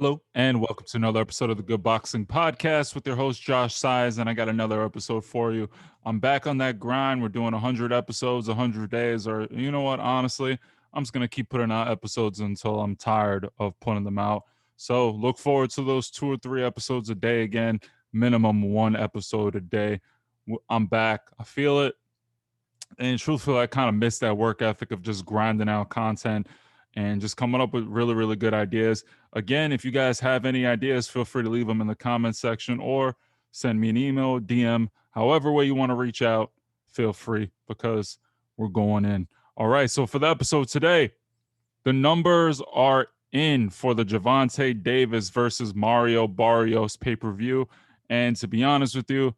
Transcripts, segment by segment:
Hello, and welcome to another episode of the Good Boxing Podcast with your host, Josh Size. And I got another episode for you. I'm back on that grind. We're doing 100 episodes, 100 days, or you know what? Honestly, I'm just going to keep putting out episodes until I'm tired of putting them out. So look forward to those 2 or 3 episodes a day again, minimum one episode a day. I'm back. I feel it. And truthfully, I kind of miss that work ethic of just grinding out content and just coming up with really, really good ideas. Again, if you guys have any ideas, feel free to leave them in the comment section or send me an email, DM, however way you want to reach out, feel free because we're going in. All right. So for the episode today, the numbers are in for the Gervonta Davis versus Mario Barrios pay-per-view. And to be honest with you,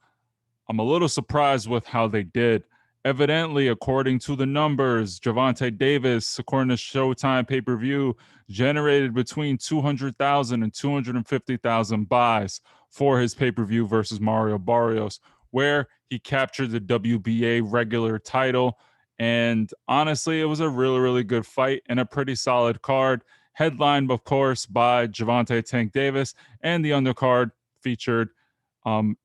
I'm a little surprised with how they did. Evidently, according to the numbers, Gervonta Davis, according to Showtime pay per view, generated between 200,000 and 250,000 buys for his pay per view versus Mario Barrios, where he captured the WBA regular title. And honestly, it was a really, really good fight and a pretty solid card. Headlined, of course, by Gervonta Tank Davis, and the undercard featured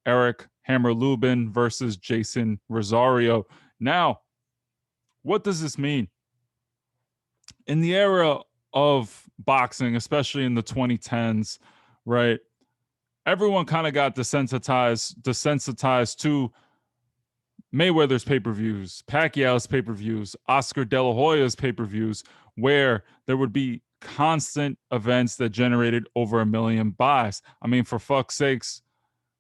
Eric Hammer Lubin versus Jason Rosario. Now, what does this mean? In the era of boxing, especially in the 2010s, right? Everyone kind of got desensitized to Mayweather's pay-per-views, Pacquiao's pay-per-views, Oscar De La Hoya's pay-per-views, where there would be constant events that generated over 1 million buys. I mean, for fuck's sakes,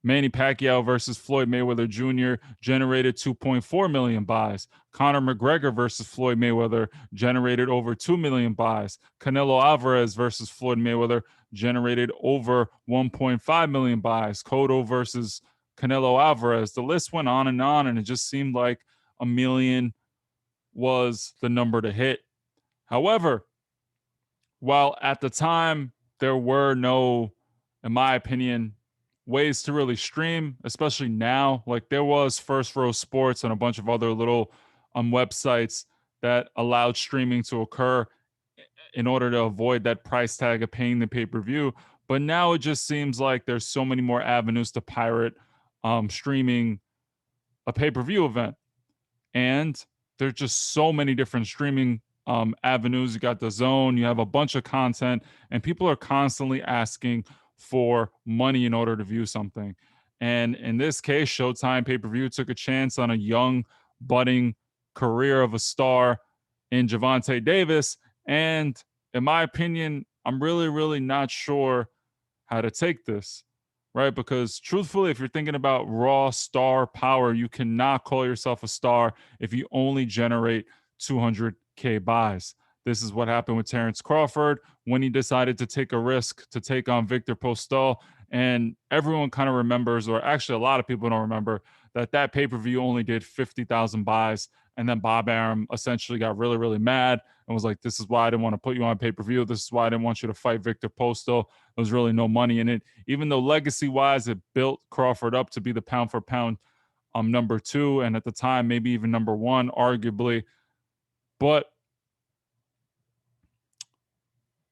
Manny Pacquiao versus Floyd Mayweather Jr. generated 2.4 million buys. Conor McGregor versus Floyd Mayweather generated over 2 million buys. Canelo Alvarez versus Floyd Mayweather generated over 1.5 million buys. Cotto versus Canelo Alvarez. The list went on, and it just seemed like 1 million was the number to hit. However, while at the time there were no, in my opinion, ways to really stream, especially now. Like there was First Row Sports and a bunch of other little websites that allowed streaming to occur in order to avoid that price tag of paying the pay per view. But now it just seems like there's so many more avenues to pirate streaming a pay per view event, and there's just so many different streaming avenues. You got the Zone, you have a bunch of content, and people are constantly asking for money in order to view something. And in this case, Showtime pay per view took a chance on a young, budding career of a star in Gervonta Davis. And in my opinion, I'm really, really not sure how to take this, right? Because truthfully, if you're thinking about raw star power, you cannot call yourself a star if you only generate 200K buys. This is what happened with Terrence Crawford when he decided to take a risk to take on Victor Postol. And everyone kind of remembers, or actually a lot of people don't remember, that pay-per-view only did 50,000 buys. And then Bob Arum essentially got really, really mad and was like, this is why I didn't want to put you on pay-per-view. This is why I didn't want you to fight Victor Postol. There was really no money in it. Even though legacy-wise, it built Crawford up to be the pound-for-pound number 2, and at the time, maybe even number 1, arguably. But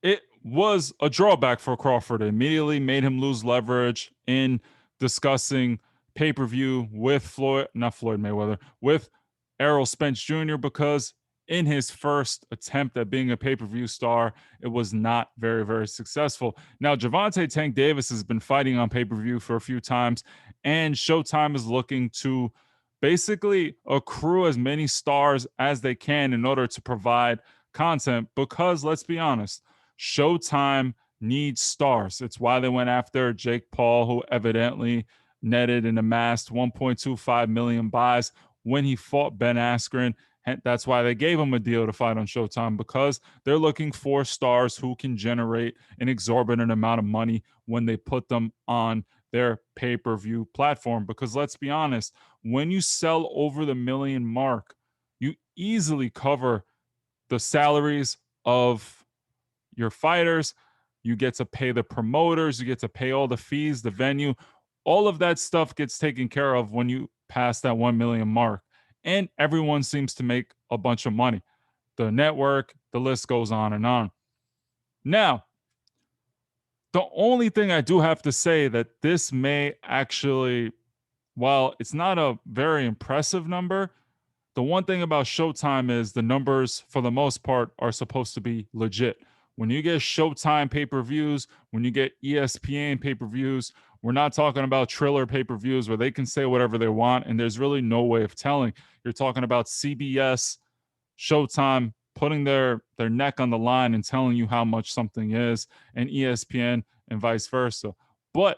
it was a drawback for Crawford. It immediately made him lose leverage in discussing pay-per-view with not Floyd Mayweather, with Errol Spence Jr., because in his first attempt at being a pay-per-view star, it was not very, very successful. Now, Gervonta Tank Davis has been fighting on pay-per-view for a few times, and Showtime is looking to basically accrue as many stars as they can in order to provide content, because let's be honest, Showtime needs stars. It's why they went after Jake Paul, who evidently netted and amassed 1.25 million buys when he fought Ben Askren. That's why they gave him a deal to fight on Showtime, because they're looking for stars who can generate an exorbitant amount of money when they put them on their pay-per-view platform. Because let's be honest, when you sell over the million mark, you easily cover the salaries of your fighters. You get to pay the promoters, you get to pay all the fees, the venue. All of that stuff gets taken care of when you pass that 1 million mark. And everyone seems to make a bunch of money. The network, the list goes on and on. Now, The only thing I do have to say that this may actually, while it's not a very impressive number, the one thing about Showtime is the numbers, for the most part, are supposed to be legit. When you get Showtime pay per views, when you get ESPN pay per views, we're not talking about Triller pay per views where they can say whatever they want and there's really no way of telling. You're talking about CBS, Showtime putting their neck on the line and telling you how much something is, and ESPN and vice versa. But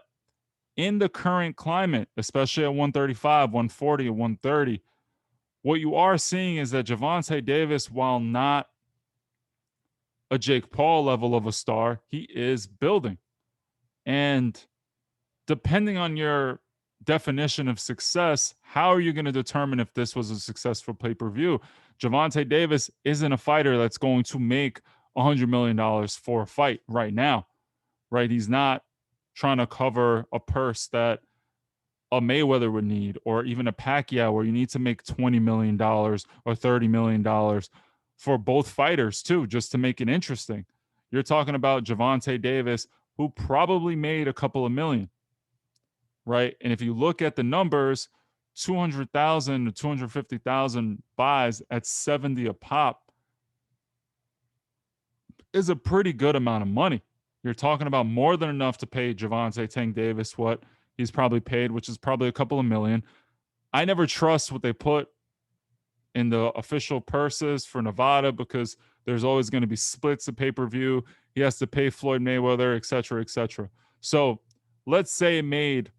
in the current climate, especially at 135, 140, 130, what you are seeing is that Gervonta Davis, while not a Jake Paul level of a star, he is building. And depending on your definition of success, how are you going to determine if this was a successful pay per view? Gervonta Davis isn't a fighter that's going to make $100 million for a fight right now, right? He's not trying to cover a purse that a Mayweather would need, or even a Pacquiao, where you need to make $20 million or $30 million for both fighters, too, just to make it interesting. You're talking about Gervonta Davis, who probably made a couple of million, right? And if you look at the numbers, 200,000 to 250,000 buys at 70 a pop is a pretty good amount of money. You're talking about more than enough to pay Gervonta Tank Davis what he's probably paid, which is probably a couple of million. I never trust what they put in the official purses for Nevada because there's always going to be splits of pay-per-view. He has to pay Floyd Mayweather, et cetera, et cetera. So let's say it made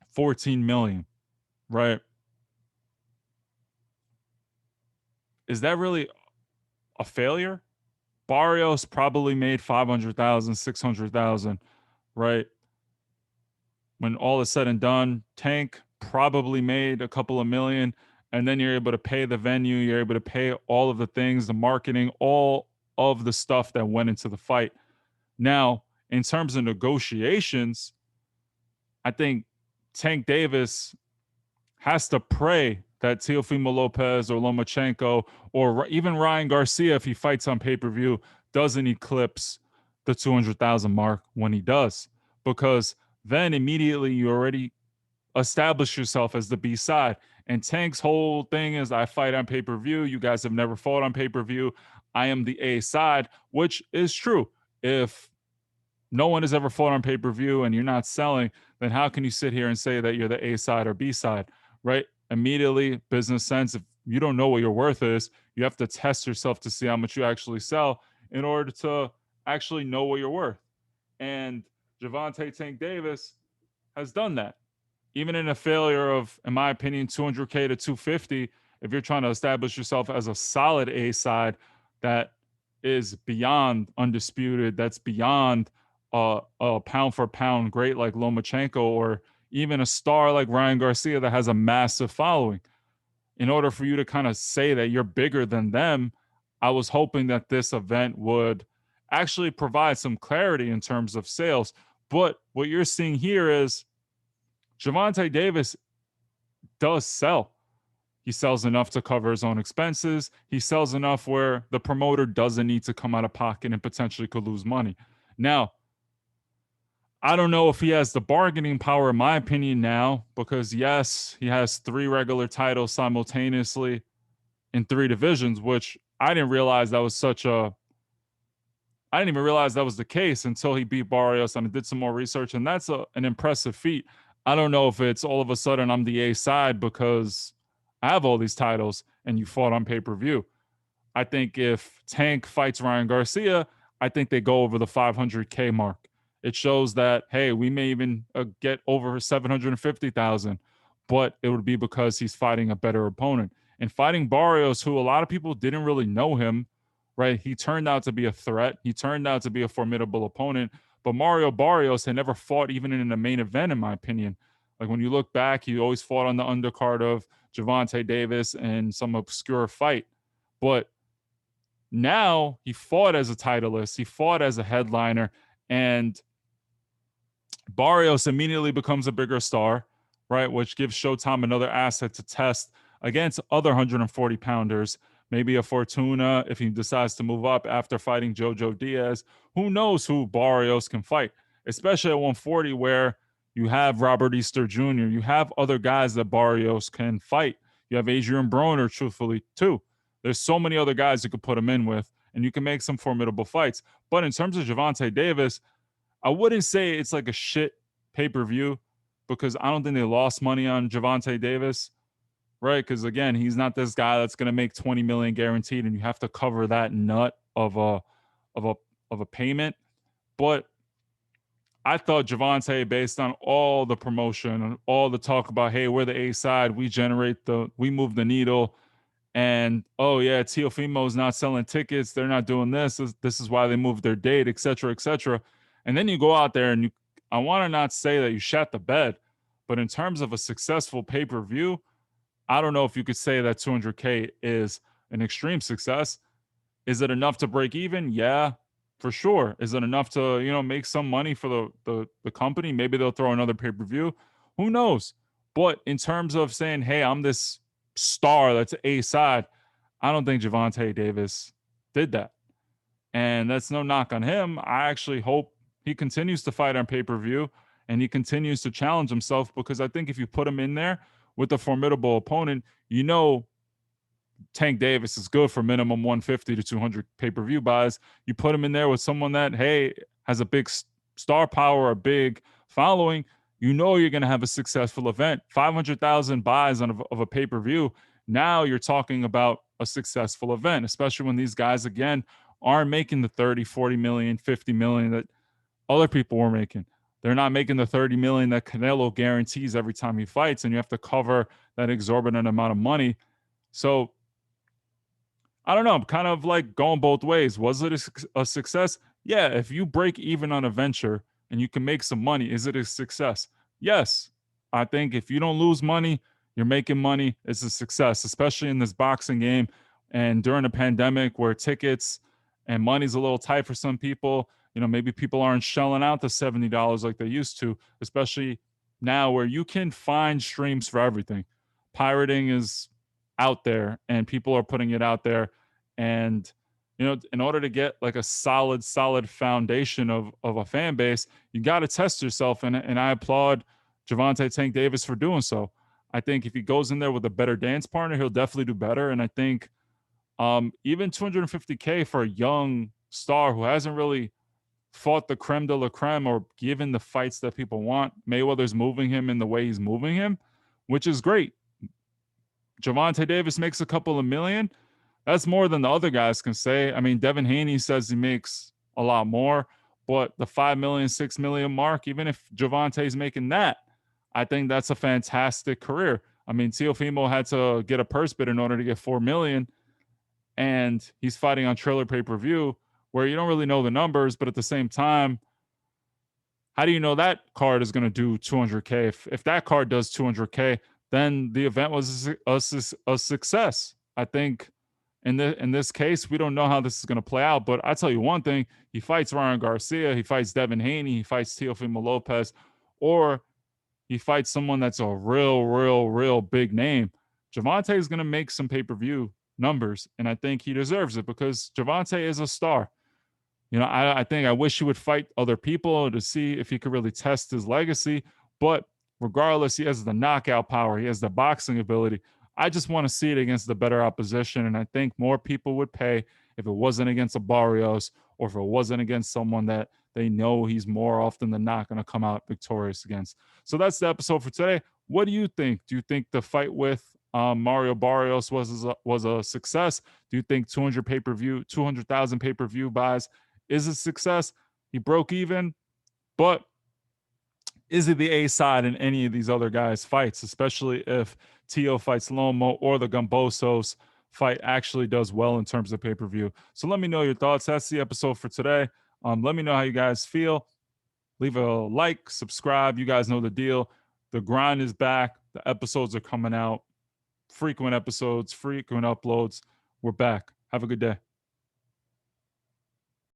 14 million, right? Is that really a failure? Barrios probably made 500,000, 600,000, right? When all is said and done, Tank probably made a couple of million, and then you're able to pay the venue, you're able to pay all of the things, the marketing, all of the stuff that went into the fight. Now, in terms of negotiations, I think Tank Davis has to pray that Teofimo Lopez or Lomachenko or even Ryan Garcia, if he fights on pay per view, doesn't eclipse the 200,000 mark when he does, because then immediately you already establish yourself as the B side. And Tank's whole thing is, I fight on pay per view. You guys have never fought on pay per view. I am the A side, which is true. If no one has ever fought on pay per view and you're not selling, then how can you sit here and say that you're the A side or B side, right? Immediately, business sense, if you don't know what your worth is, you have to test yourself to see how much you actually sell in order to actually know what you're worth. And Gervonta Tank Davis has done that. Even in a failure of, in my opinion, 200K to 250, if you're trying to establish yourself as a solid A side that is beyond undisputed, that's beyond a pound for pound great like Lomachenko, or even a star like Ryan Garcia that has a massive following. In order for you to kind of say that you're bigger than them, I was hoping that this event would actually provide some clarity in terms of sales. But what you're seeing here is Gervonta Davis does sell. He sells enough to cover his own expenses. He sells enough where the promoter doesn't need to come out of pocket and potentially could lose money. Now, I don't know if he has the bargaining power, in my opinion, now, because yes, he has 3 regular titles simultaneously in 3 divisions, which I didn't realize that was such a I didn't even realize that was the case until he beat Barrios, and I did some more research, and that's an impressive feat. I don't know if it's all of a sudden I'm the A side because I have all these titles and you fought on pay-per-view. I think if Tank fights Ryan Garcia, I think they go over the 500K mark. It shows that, hey, we may even get over 750,000, but it would be because he's fighting a better opponent. And fighting Barrios, who a lot of people didn't really know him, right? He turned out to be a threat. He turned out to be a formidable opponent. But Mario Barrios had never fought even in the main event, in my opinion. Like when you look back, he always fought on the undercard of Gervonta Davis and some obscure fight. But now he fought as a titleist, he fought as a headliner, and Barrios immediately becomes a bigger star, right? Which gives Showtime another asset to test against other 140 pounders. maybe a Fortuna if he decides to move up after fighting Jojo Diaz. Who knows who Barrios can fight, especially at 140 where you have Robert Easter Jr., you have other guys that Barrios can fight. You have Adrian Broner, truthfully, too. There's so many other guys you could put him in with, and you can make some formidable fights. But in terms of Gervonta Davis, I wouldn't say it's like a shit pay-per-view because I don't think they lost money on Gervonta Davis, right? Because again, he's not this guy that's going to make 20 million guaranteed, and you have to cover that nut of of a a payment. But I thought Gervonta, based on all the promotion and all the talk about, hey, we're the A side, we move the needle, and oh yeah, Teofimo's not selling tickets, they're not doing this. This is why they moved their date, etc., etc. And then you go out there and I want to not say that you shat the bed, but in terms of a successful pay per view, I don't know if you could say that 200K is an extreme success. Is it enough to break even? Yeah, for sure. Is it enough to, make some money for the company? Maybe they'll throw another pay-per-view. Who knows? But in terms of saying, hey, I'm this star that's A side, I don't think Gervonta Davis did that. And that's no knock on him. I actually hope he continues to fight on pay-per-view and he continues to challenge himself, because I think if you put him in there with a formidable opponent, Tank Davis is good for minimum 150 to 200 pay-per-view buys. You put him in there with someone that, hey, has a big star power, a big following, you're going to have a successful event. 500,000 buys of a pay-per-view. Now you're talking about a successful event, especially when these guys, again, aren't making the 30, 40 million, 50 million that other people were making. They're not making the 30 million that Canelo guarantees every time he fights, and you have to cover that exorbitant amount of money. So I don't know. I'm kind of like going both ways. Was it a success? Yeah. If you break even on a venture and you can make some money, is it a success? Yes. I think if you don't lose money, you're making money, it's a success, especially in this boxing game. And during a pandemic where tickets and money's a little tight for some people, maybe people aren't shelling out the $70 like they used to, especially now where you can find streams for everything. Pirating is out there and people are putting it out there. And in order to get like a solid foundation of a fan base, you got to test yourself. And I applaud Gervonta Tank Davis for doing so. I think if he goes in there with a better dance partner, he'll definitely do better. And I think even 250K for a young star who hasn't really fought the creme de la creme or given the fights that people want, Mayweather's moving him in the way he's moving him, which is great. Gervonta Davis makes a couple of million. That's more than the other guys can say. I mean, Devin Haney says he makes a lot more, but the 5 million, 6 million mark, even if Gervonta's making that, I think that's a fantastic career. I mean, Teofimo had to get a purse bid in order to get 4 million, and he's fighting on Triller pay-per-view where you don't really know the numbers, but at the same time, how do you know that card is going to do 200K? If that card does 200K, then the event was a success. I think in this case, we don't know how this is going to play out, but I tell you one thing: he fights Ryan Garcia, he fights Devin Haney, he fights Teofimo Lopez, or he fights someone that's a real big name. Gervonta is going to make some pay-per-view numbers, and I think he deserves it because Gervonta is a star. I think I wish he would fight other people to see if he could really test his legacy. But regardless, he has the knockout power, he has the boxing ability. I just want to see it against the better opposition. And I think more people would pay if it wasn't against a Barrios or if it wasn't against someone that they know he's more often than not going to come out victorious against. So that's the episode for today. What do you think? Do you think the fight with Mario Barrios was a success? Do you think 200,000 pay-per-view buys is a success? He broke even, but is he the A side in any of these other guys' fights, especially if Tio fights Lomo or the Gambosos fight actually does well in terms of pay-per-view? So let me know your thoughts. That's the episode for today. Let me know how you guys feel. Leave a like, subscribe. You guys know the deal. The grind is back. The episodes are coming out. Frequent episodes, frequent uploads. We're back. Have a good day.